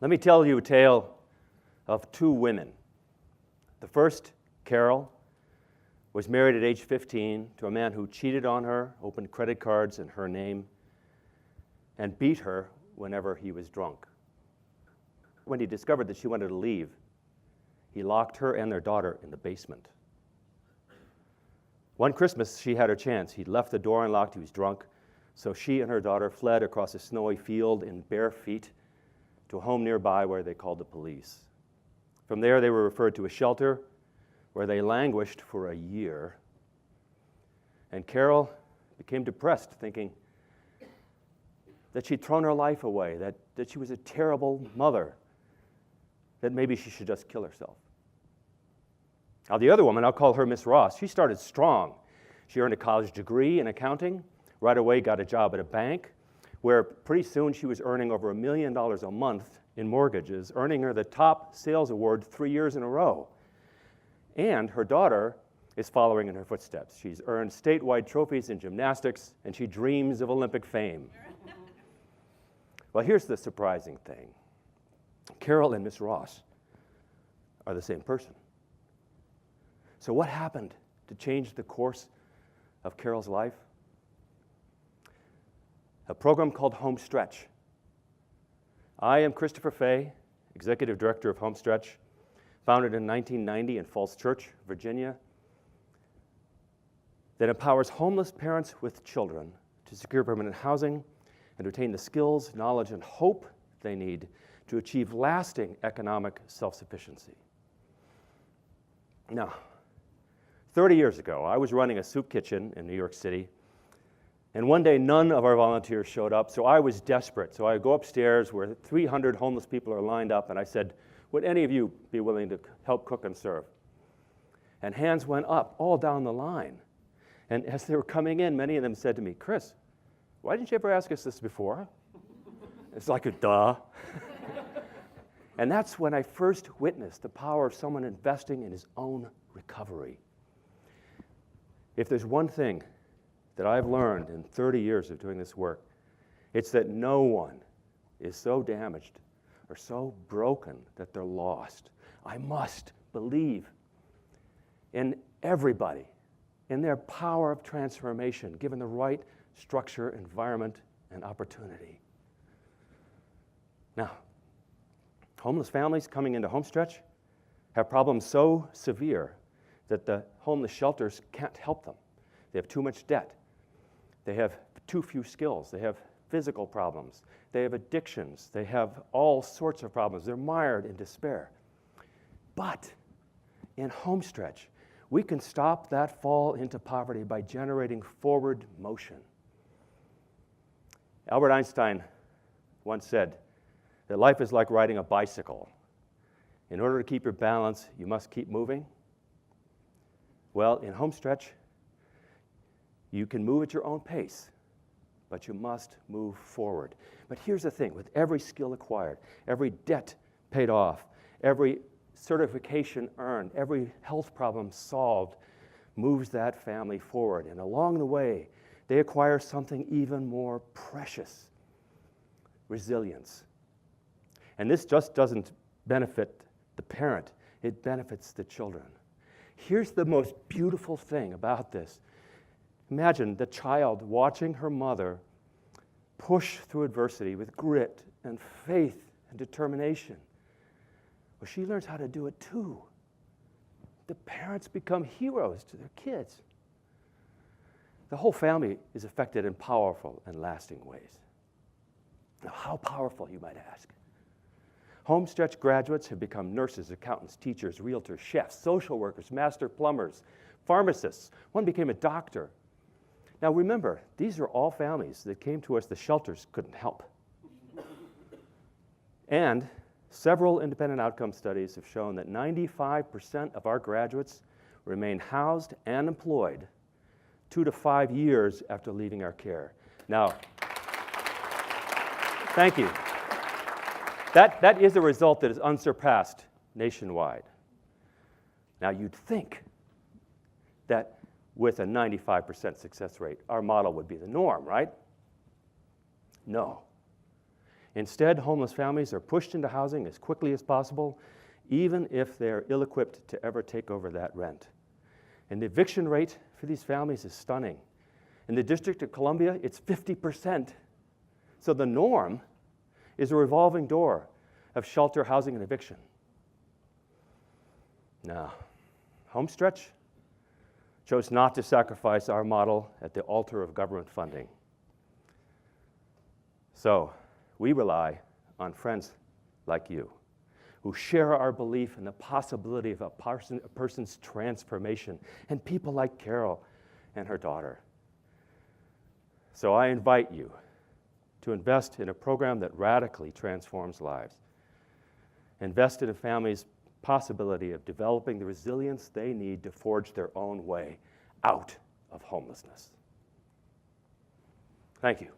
Let me tell you a tale of two women. The first, Carol, was married at age 15 to a man who cheated on her, opened credit cards in her name, and beat her whenever he was drunk. When he discovered that she wanted to leave, he locked her and their daughter in the basement. One Christmas, she had her chance. He'd left the door unlocked, he was drunk, so she and her daughter fled across a snowy field in bare feet to a home nearby where they called the police. From there, they were referred to a shelter where they languished for a year. And Carol became depressed, thinking that she'd thrown her life away, that she was a terrible mother, that maybe she should just kill herself. Now, the other woman, I'll call her Miss Ross, she started strong. She earned a college degree in accounting, right away got a job at a bank, where pretty soon she was earning over $1 million a month in mortgages, earning her the top sales award 3 years in a row. And her daughter is following in her footsteps. She's earned statewide trophies in gymnastics, and she dreams of Olympic fame. Well, here's the surprising thing. Carol and Miss Ross are the same person. So what happened to change the course of Carol's life? A program called HomeStretch. I am Christopher Fay, Executive Director of HomeStretch, founded in 1990 in Falls Church, Virginia, that empowers homeless parents with children to secure permanent housing and retain the skills, knowledge, and hope they need to achieve lasting economic self-sufficiency. Now, 30 years ago, I was running a soup kitchen in New York City, and one day none of our volunteers showed up, so I was desperate. So I go upstairs where 300 homeless people are lined up, and I said, would any of you be willing to help cook and serve? And hands went up all down the line. And as they were coming in, many of them said to me, Chris, why didn't you ever ask us this before? It's like a duh. And that's when I first witnessed the power of someone investing in his own recovery. If there's one thing that I've learned in 30 years of doing this work, it's that no one is so damaged or so broken that they're lost. I must believe in everybody, in their power of transformation, given the right structure, environment, and opportunity. Now, homeless families coming into HomeStretch have problems so severe that the homeless shelters can't help them. They have too much debt. They have too few skills. They have physical problems. They have addictions. They have all sorts of problems. They're mired in despair. But in HomeStretch, we can stop that fall into poverty by generating forward motion. Albert Einstein once said that life is like riding a bicycle. In order to keep your balance, you must keep moving. Well, in HomeStretch, you can move at your own pace, but you must move forward. But here's the thing, with every skill acquired, every debt paid off, every certification earned, every health problem solved, moves that family forward. And along the way, they acquire something even more precious, resilience. And this just doesn't benefit the parent, it benefits the children. Here's the most beautiful thing about this. Imagine the child watching her mother push through adversity with grit and faith and determination. Well, she learns how to do it too. The parents become heroes to their kids. The whole family is affected in powerful and lasting ways. Now, how powerful, you might ask? HomeStretch graduates have become nurses, accountants, teachers, realtors, chefs, social workers, master plumbers, pharmacists. One became a doctor. Now remember, these are all families that came to us the shelters couldn't help. And several independent outcome studies have shown that 95% of our graduates remain housed and employed 2 to 5 years after leaving our care. Now, thank you. That is a result that is unsurpassed nationwide. Now, you'd think that with a 95% success rate, our model would be the norm, right? No. Instead, homeless families are pushed into housing as quickly as possible, even if they're ill-equipped to ever take over that rent. And the eviction rate for these families is stunning. In the District of Columbia, it's 50%. So the norm is a revolving door of shelter, housing, and eviction. Now, HomeStretch chose not to sacrifice our model at the altar of government funding. So we rely on friends like you who share our belief in the possibility of a person's transformation, and people like Carol and her daughter. So I invite you to invest in a program that radically transforms lives. Invest in a family's possibility of developing the resilience they need to forge their own way out of homelessness. Thank you.